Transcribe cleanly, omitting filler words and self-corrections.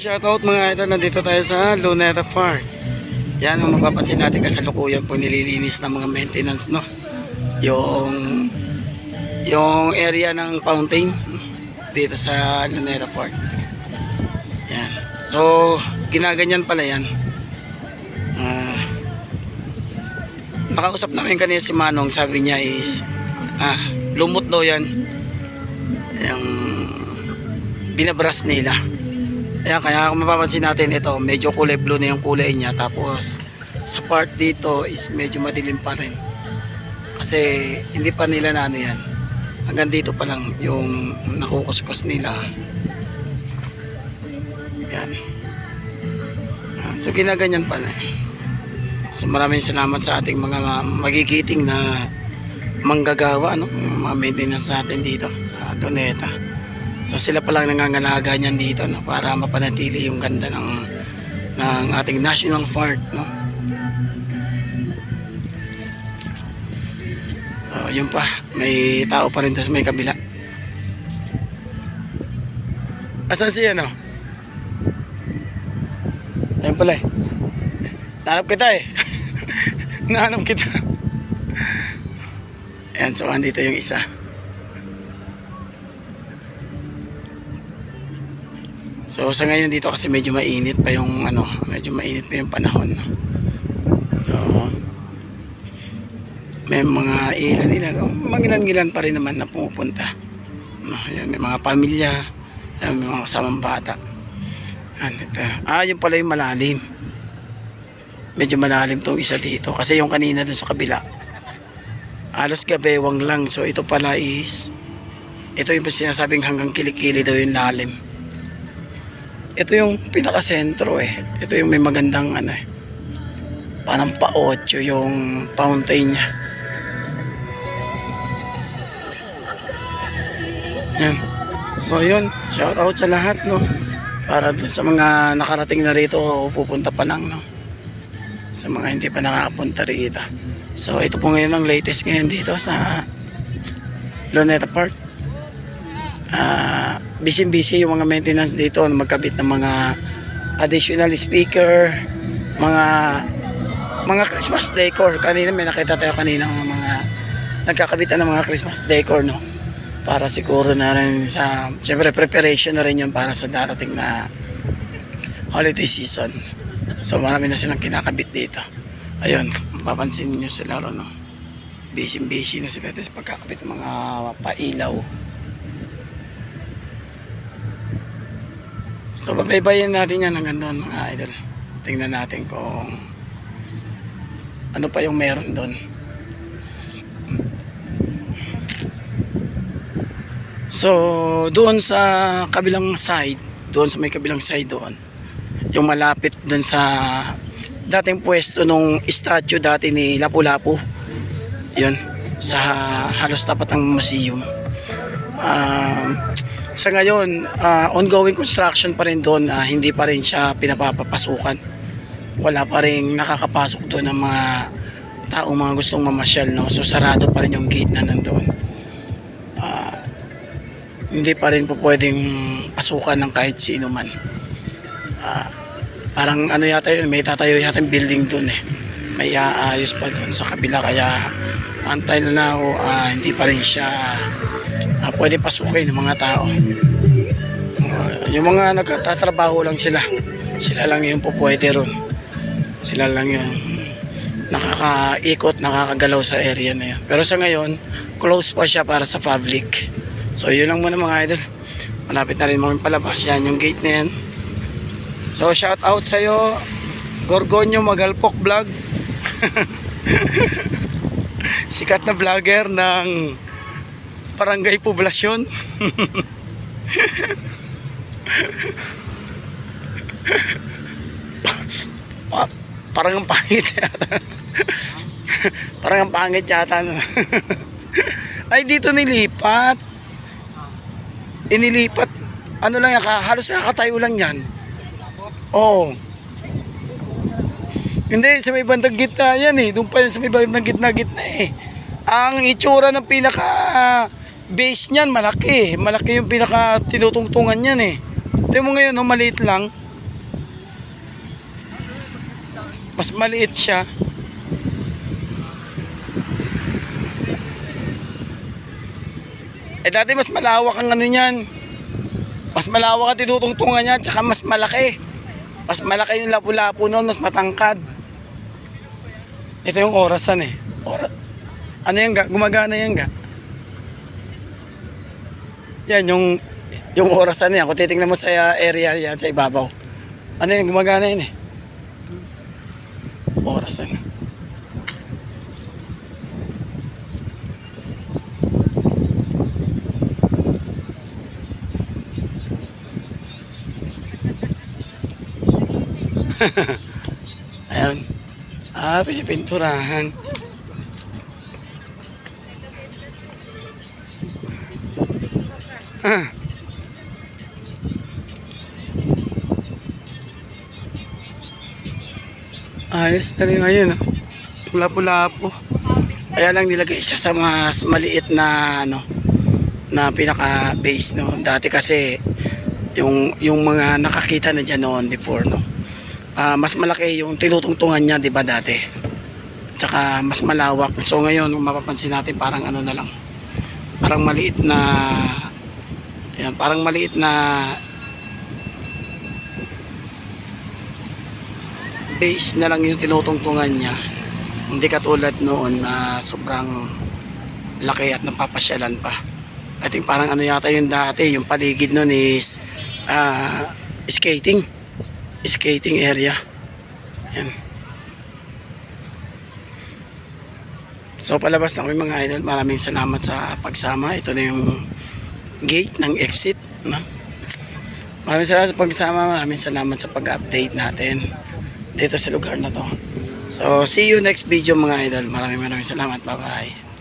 Shoutout mga idol, nandito tayo sa Luneta Park. Yan ang mapapansin natin kasalukuyan po nililinis ng mga maintenance, no? Yung area ng fountain dito sa Luneta Park. Yan. So, ginaganyan pala yan. Nakausap namin kanina si Manong, sabi niya is lumot daw yan. Yung binabras nila. Ayan, kaya kung mapapansin natin ito, medyo kulay blue na yung kulay niya. Tapos sa part dito is medyo madilim pa rin. Kasi hindi pa nila na ano yan. Hanggang dito pa lang yung nakukuskus nila. Yan. So ginaganyan pala. So maraming salamat sa ating mga magigiting na manggagawa, no? Mga maintenance natin dito sa Luneta. So sila pa lang nangangalaga niyan dito, no, para mapanatili yung ganda ng ating national park, no. So yun pa, may tao pa rin sa may kabila. Asan siya, no? Ayun pala eh. Nahanap kita eh. Nahanap kita. Ayan, so andito yung isa. So sa ngayon dito kasi medyo mainit pa yung medyo mainit pa yung panahon, no? So may mga ilan mangilan-ngilan pa rin naman na pumupunta, no? Ayan, may mga pamilya, ayan, may mga kasamang bata. Ayan, yun pala yung malalim. Medyo malalim tong isa dito kasi yung kanina dun sa kabila alos gabewang lang. So ito pala is ito yung sinasabing hanggang kilikili daw yung lalim. Ito yung pinaka-sentro eh. Ito yung may magandang parang pa-8 yung fountain niya. Yan. So yun, shout out sa lahat, no. Para dun sa mga nakarating na rito o pupunta pa lang, no. Sa mga hindi pa nakapunta rito. So ito po ngayon ang latest ngayon dito sa Luneta Park. Busy yung mga maintenance dito na magkabit ng mga additional speaker, mga Christmas decor. Kanina may nakita tayo kanina mga nagkakabitan ng mga Christmas decor, no, para siguro na rin sa siyempre preparation na rin yun para sa darating na holiday season. So marami na silang kinakabit dito. Ayun, mapapansin niyo sila, no, busy na sila sa pagkakabit ng mga pailaw. So babaybayin natin yan hanggang doon, mga idol. Tingnan natin kung ano pa yung meron doon. So doon sa kabilang side, doon sa may kabilang side doon, yung malapit doon sa dating pwesto nung statue dati ni Lapu-Lapu, yun, sa halos tapat ng museum. Sa ngayon, ongoing construction pa rin doon, hindi pa rin siya pinapapasukan. Wala pa rin nakakapasok doon ng mga taong mga gustong mamasyal, no? So sarado pa rin yung gate na nandoon. Hindi pa rin po pwedeng pasukan ng kahit sino man. Parang yata yun, may tatayo yata yung building doon eh. May aayos pa doon sa kabila, kaya antay na ako, hindi pa rin siya pwede pasukin ng mga tao. Yung mga nagtatrabaho lang sila lang yung pupwede ron. Sila lang yung nakakaikot, nakakagalaw sa area na yun. Pero sa ngayon, close pa siya para sa public. So yun lang muna, mga idol. Malapit na rin mga palabas. Yan yung gate na yan. So shout out sa'yo, Gorgonyo Magalpok Vlog. Sikat na vlogger ng Barangay Poblasyon. Parang ang pangit yata. Parang ang pangit yata. Ay, dito nilipat. Inilipat. Ano lang yan, halos nakatayo lang yan. Oo. Hindi, sa may bandang gitna yan eh. Doon pa yan sa may bandang gitna eh. Ang itsura ng pinaka base niyan malaki. Malaki yung pinaka tinutungtungan niyan eh. Tingnan mo ngayon, maliit lang. Mas maliit siya. Eh dati mas malawak ang ano niyan. Mas malawak ang tinutungtungan niya, tsaka mas malaki. Mas malaki yung lapu-lapu noon, mas matangkad. Ito yung orasan eh. Ano yan ga? Gumagana yan ga? Yan yung orasan yan. Kung titingnan mo sa area yan, sa ibabaw. Ano yan? Gumagana yan eh. Orasan. Ayun. Pinipinturahan. Ayos na rin ngayon. Yung lapu-lapo. Kaya lang nilagay siya sa mas maliit na na pinaka base no. Dati kasi yung mga nakakita na diyan noon before mas malaki yung tinutungtungan niya, 'di ba dati? Tsaka mas malawak. So ngayon, kung mapapansin natin parang ano na lang. Parang maliit na parang maliit na base na lang yung tinutungtungan niya. Hindi katulad noon na sobrang laki at napapasyalan pa. I think parang ano yata yung dati, yung paligid noon is skating area. Yan. So palabas na kami mga idol. Maraming salamat sa pagsama. Ito na yung gate ng exit, no? Maraming salamat sa pagsama. Maraming salamat sa pag-update natin dito sa lugar na to. So see you next video mga idol. Maraming salamat. Bye bye.